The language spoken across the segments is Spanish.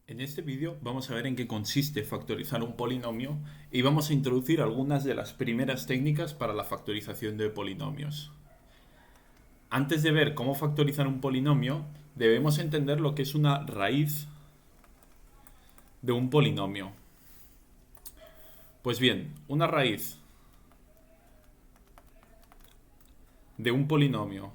En este vídeo vamos a ver en qué consiste factorizar un polinomio y vamos a introducir algunas de las primeras técnicas para la factorización de polinomios. Antes de ver cómo factorizar un polinomio, debemos entender lo que es una raíz de un polinomio. Pues bien, una raíz de un polinomio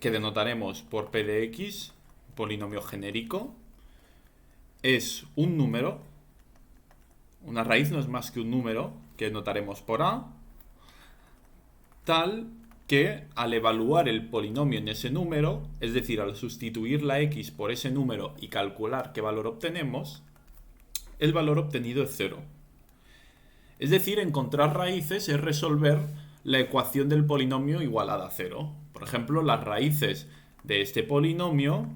que denotaremos por p de x, polinomio genérico, es un número. Una raíz no es más que un número que notaremos por a, tal que al evaluar el polinomio en ese número, es decir, al sustituir la x por ese número y calcular qué valor obtenemos, el valor obtenido es 0. Es decir, encontrar raíces es resolver la ecuación del polinomio igualada a 0. Por ejemplo, las raíces de este polinomio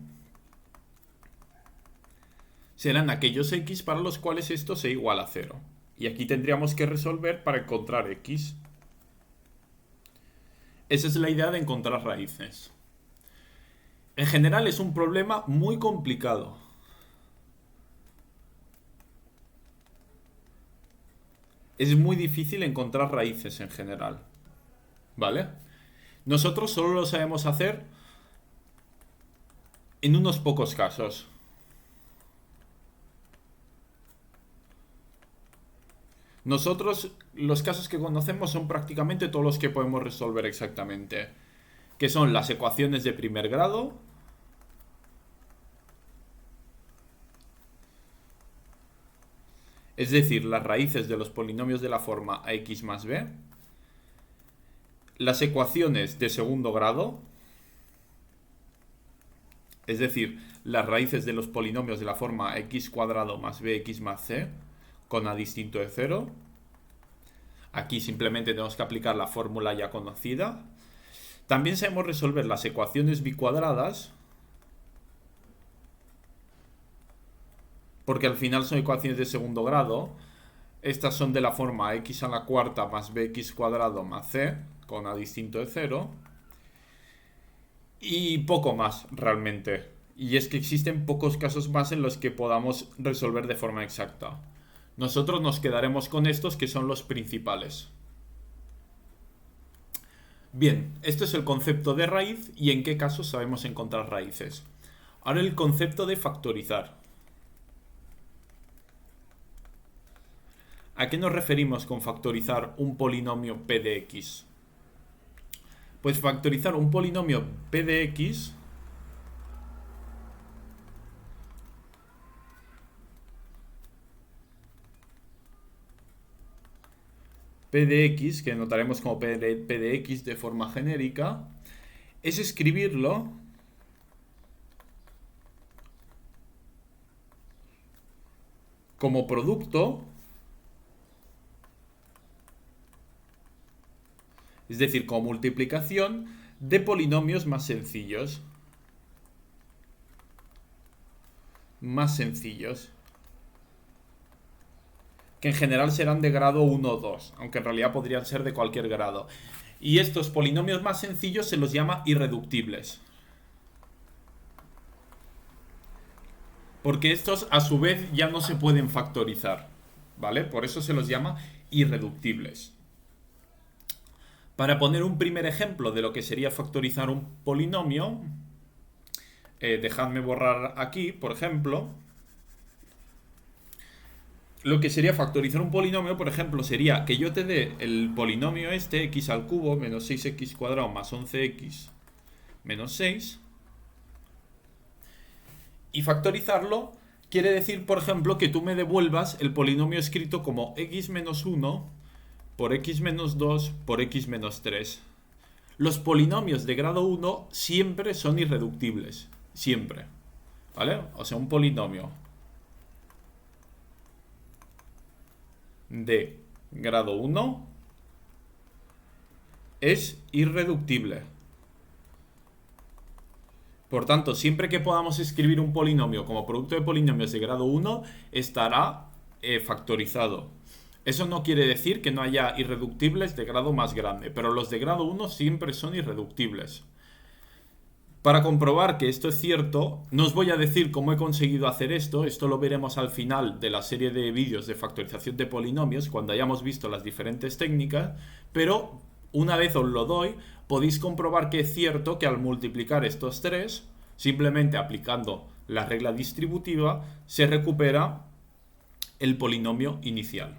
serán aquellos x para los cuales esto sea igual a 0. Y aquí tendríamos que resolver para encontrar x. Esa es la idea de encontrar raíces. En general es un problema muy complicado. Es muy difícil encontrar raíces en general. ¿Vale? Nosotros solo lo sabemos hacer en unos pocos casos. Nosotros, los casos que conocemos son prácticamente todos los que podemos resolver exactamente, que son las ecuaciones de primer grado, es decir, las raíces de los polinomios de la forma ax más b, las ecuaciones de segundo grado, es decir, las raíces de los polinomios de la forma x cuadrado más bx más c, con a distinto de 0. Aquí simplemente tenemos que aplicar la fórmula ya conocida. También sabemos resolver las ecuaciones bicuadradas, porque al final son ecuaciones de segundo grado. Estas son de la forma x a la cuarta más bx cuadrado más c, con a distinto de 0. Y poco más, realmente. Y es que existen pocos casos más en los que podamos resolver de forma exacta. Nosotros nos quedaremos con estos que son los principales. Bien, este es el concepto de raíz y en qué casos sabemos encontrar raíces. Ahora el concepto de factorizar. ¿A qué nos referimos con factorizar un polinomio p de x? Pues factorizar un polinomio p de x que notaremos como p de x de forma genérica, es escribirlo como producto, es decir, como multiplicación de polinomios más sencillos. Que en general serán de grado 1 o 2, aunque en realidad podrían ser de cualquier grado. Y estos polinomios más sencillos se los llama irreductibles. Porque estos a su vez ya no se pueden factorizar, ¿vale? Por eso se los llama irreductibles. Para poner un primer ejemplo de lo que sería factorizar un polinomio, dejadme borrar aquí, por ejemplo. Lo que sería factorizar un polinomio, por ejemplo, sería que yo te dé el polinomio este, x al cubo menos 6x cuadrado más 11x menos 6. Y factorizarlo quiere decir, por ejemplo, que tú me devuelvas el polinomio escrito como x menos 1 por x menos 2 por x menos 3. Los polinomios de grado 1 siempre son irreductibles. Siempre. ¿Vale? O sea, un polinomio de grado 1 es irreductible. Por tanto, siempre que podamos escribir un polinomio como producto de polinomios de grado 1, estará factorizado. Eso no quiere decir que no haya irreductibles de grado más grande, pero los de grado 1 siempre son irreductibles. Para comprobar que esto es cierto, no os voy a decir cómo he conseguido hacer esto lo veremos al final de la serie de vídeos de factorización de polinomios, cuando hayamos visto las diferentes técnicas, pero una vez os lo doy, podéis comprobar que es cierto que al multiplicar estos tres, simplemente aplicando la regla distributiva, se recupera el polinomio inicial.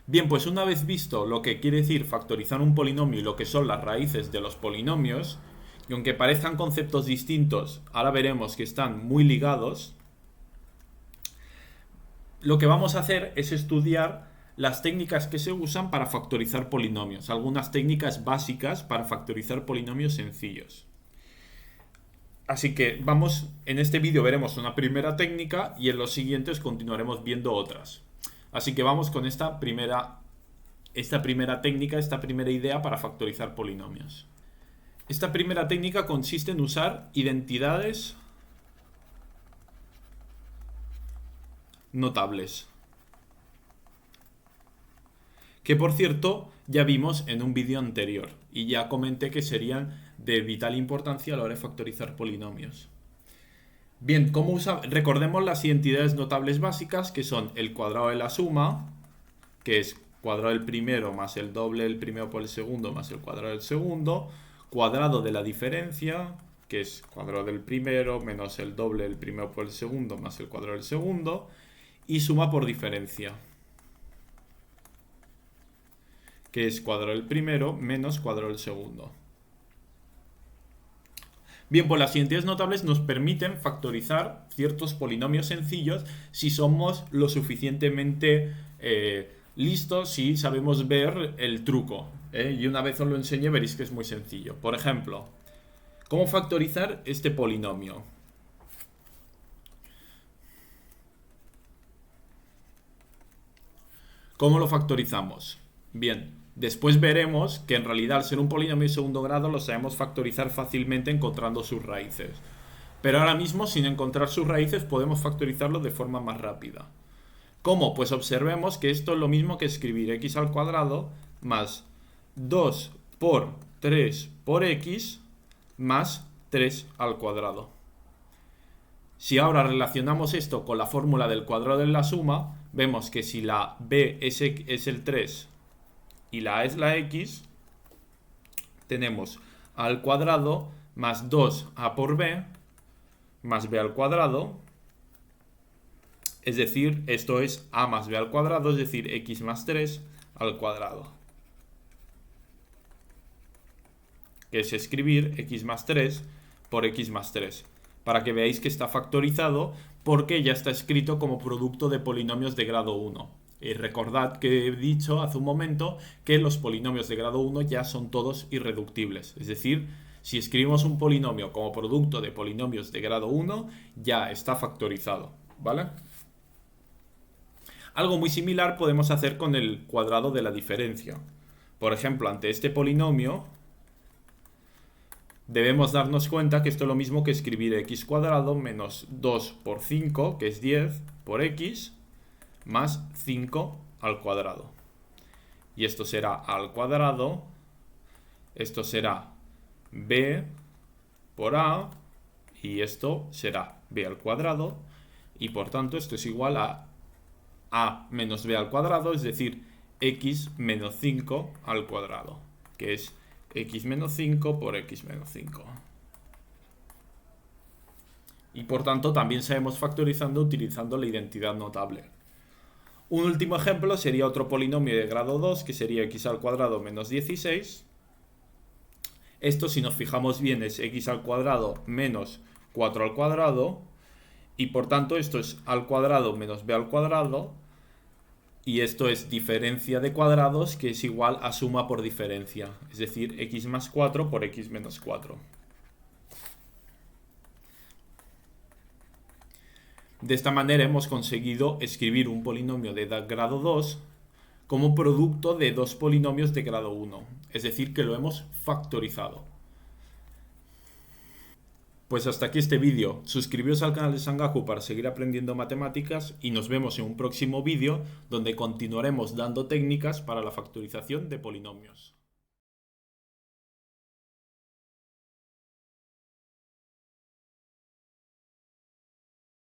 Bien, pues una vez visto lo que quiere decir factorizar un polinomio y lo que son las raíces de los polinomios, y aunque parezcan conceptos distintos, ahora veremos que están muy ligados, lo que vamos a hacer es estudiar las técnicas que se usan para factorizar polinomios, algunas técnicas básicas para factorizar polinomios sencillos. Así que vamos, en este vídeo veremos una primera técnica y en los siguientes continuaremos viendo otras. Así que vamos con esta primera técnica, esta primera idea para factorizar polinomios. Esta primera técnica consiste en usar identidades notables. Que por cierto ya vimos en un vídeo anterior y ya comenté que serían de vital importancia a la hora de factorizar polinomios. Bien, recordemos las identidades notables básicas, que son el cuadrado de la suma, que es cuadrado del primero más el doble del primero por el segundo más el cuadrado del segundo, cuadrado de la diferencia, que es cuadrado del primero menos el doble del primero por el segundo más el cuadrado del segundo, y suma por diferencia, que es cuadrado del primero menos cuadrado del segundo. Bien, pues las identidades notables nos permiten factorizar ciertos polinomios sencillos si somos lo suficientemente listos y sabemos ver el truco. Y una vez os lo enseñe veréis que es muy sencillo. Por ejemplo, ¿cómo factorizar este polinomio? ¿Cómo lo factorizamos? Bien, después veremos que en realidad al ser un polinomio de segundo grado lo sabemos factorizar fácilmente encontrando sus raíces. Pero ahora mismo sin encontrar sus raíces podemos factorizarlo de forma más rápida. ¿Cómo? Pues observemos que esto es lo mismo que escribir x al cuadrado más 2 por 3 por x más 3 al cuadrado. Si ahora relacionamos esto con la fórmula del cuadrado de la suma, vemos que si la b es el 3 y la a es la x, tenemos a al cuadrado más 2a por b más b al cuadrado, es decir, esto es a más b al cuadrado, es decir, x más 3 al cuadrado. Que es escribir x más 3 por x más 3, para que veáis que está factorizado porque ya está escrito como producto de polinomios de grado 1. Y recordad que he dicho hace un momento que los polinomios de grado 1 ya son todos irreductibles. Es decir, si escribimos un polinomio como producto de polinomios de grado 1, ya está factorizado, ¿vale? Algo muy similar podemos hacer con el cuadrado de la diferencia. Por ejemplo, ante este polinomio debemos darnos cuenta que esto es lo mismo que escribir x cuadrado menos 2 por 5, que es 10, por x, más 5 al cuadrado. Y esto será a al cuadrado, esto será b por a, y esto será b al cuadrado, y por tanto esto es igual a menos b al cuadrado, es decir, x menos 5 al cuadrado, que es x menos 5 por x menos 5. Y por tanto también sabemos factorizando utilizando la identidad notable. Un último ejemplo sería otro polinomio de grado 2, que sería x al cuadrado menos 16. Esto, si nos fijamos bien, es x al cuadrado menos 4 al cuadrado. Y por tanto esto es a al cuadrado menos b al cuadrado. Y esto es diferencia de cuadrados, que es igual a suma por diferencia. Es decir, x más 4 por x menos 4. De esta manera hemos conseguido escribir un polinomio de grado 2 como producto de dos polinomios de grado 1. Es decir, que lo hemos factorizado. Pues hasta aquí este vídeo. Suscribíos al canal de Sangaku para seguir aprendiendo matemáticas y nos vemos en un próximo vídeo donde continuaremos dando técnicas para la factorización de polinomios.